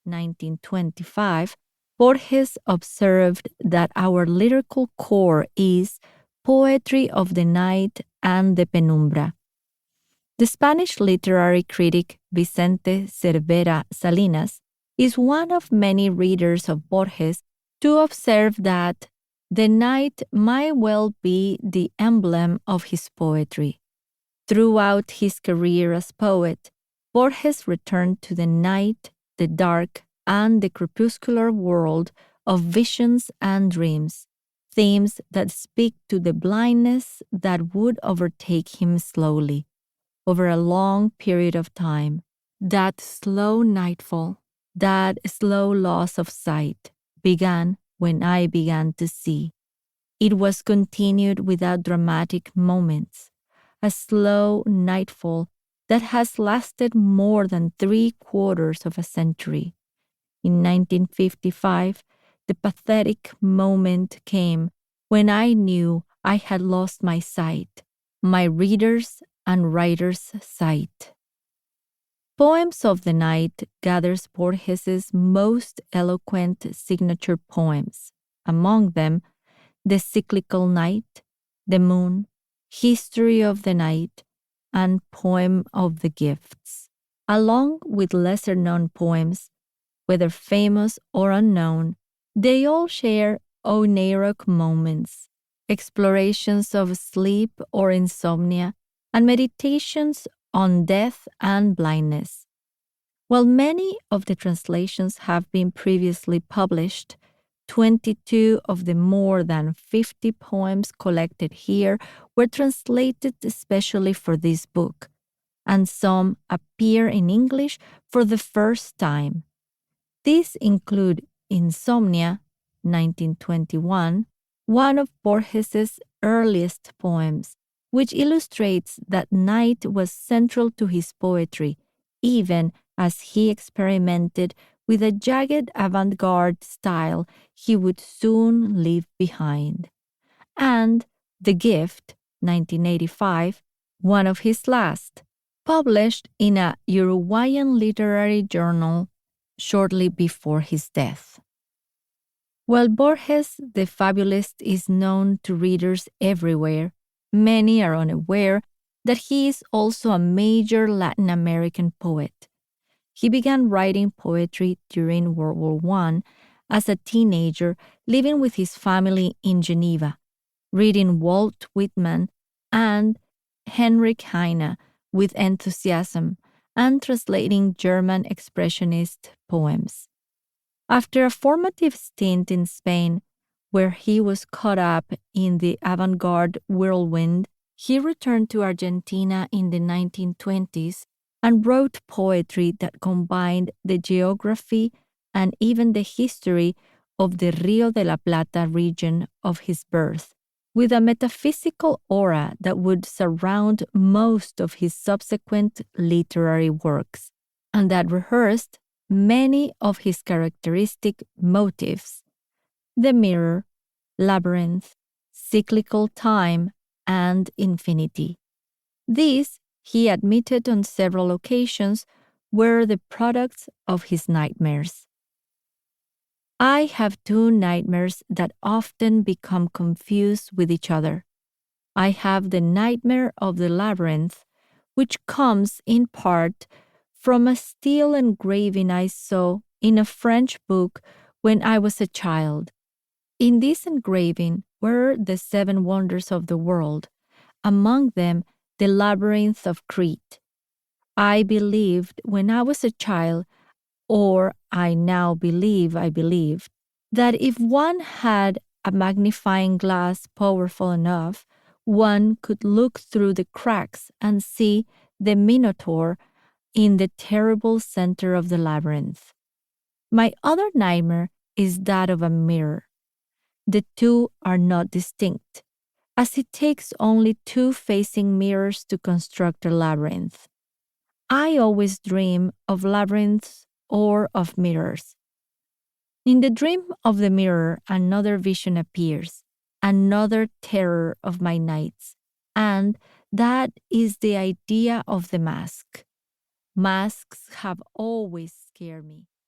1925, Borges observed that our lyrical core is poetry of the night and the penumbra. The Spanish literary critic Vicente Cervera Salinas is one of many readers of Borges to observe that the night might well be the emblem of his poetry. Throughout his career as poet, Borges returned to the night, the dark, and the crepuscular world of visions and dreams, themes that speak to the blindness that would overtake him slowly, over a long period of time. That slow nightfall, that slow loss of sight, began when I began to see. It was continued without dramatic moments, a slow nightfall that has lasted more than 3/4 of a century. In 1955, the pathetic moment came when I knew I had lost my sight, my readers' and writers' sight. Poems of the Night gathers Borges's most eloquent signature poems, among them The Cyclical Night, The Moon, History of the Night, and Poem of the Gifts, along with lesser-known poems, whether famous or unknown. They all share oniric moments, explorations of sleep or insomnia, and meditations on death and blindness. While many of the translations have been previously published, 22 of the more than 50 poems collected here were translated especially for this book, and some appear in English for the first time. These include Insomnia, 1921, one of Borges's earliest poems, which illustrates that night was central to his poetry, even as he experimented with a jagged avant-garde style he would soon leave behind. And The Gift, 1985, one of his last, published in a Uruguayan literary journal shortly before his death. While Borges the fabulist is known to readers everywhere, many are unaware that he is also a major Latin American poet. He began writing poetry during World War I as a teenager, living with his family in Geneva, reading Walt Whitman and Heinrich Heine with enthusiasm, and translating German expressionist poems. After a formative stint in Spain, where he was caught up in the avant-garde whirlwind, he returned to Argentina in the 1920s and wrote poetry that combined the geography and even the history of the Rio de la Plata region of his birth, with a metaphysical aura that would surround most of his subsequent literary works, and that rehearsed many of his characteristic motifs: the mirror, labyrinth, cyclical time, and infinity. These, he admitted on several occasions, were the products of his nightmares. I have two nightmares that often become confused with each other. I have the nightmare of the labyrinth, which comes in part from a steel engraving I saw in a French book when I was a child. In this engraving were the 7 wonders of the world, among them the labyrinth of Crete. I believed when I was a child, or I now believe I believed, that if one had a magnifying glass powerful enough, one could look through the cracks and see the Minotaur in the terrible center of the labyrinth. My other nightmare is that of a mirror. The two are not distinct, as it takes only 2 facing mirrors to construct a labyrinth. I always dream of labyrinths or of mirrors. In the dream of the mirror, another vision appears, another terror of my nights, and that is the idea of the mask. Masks have always scared me.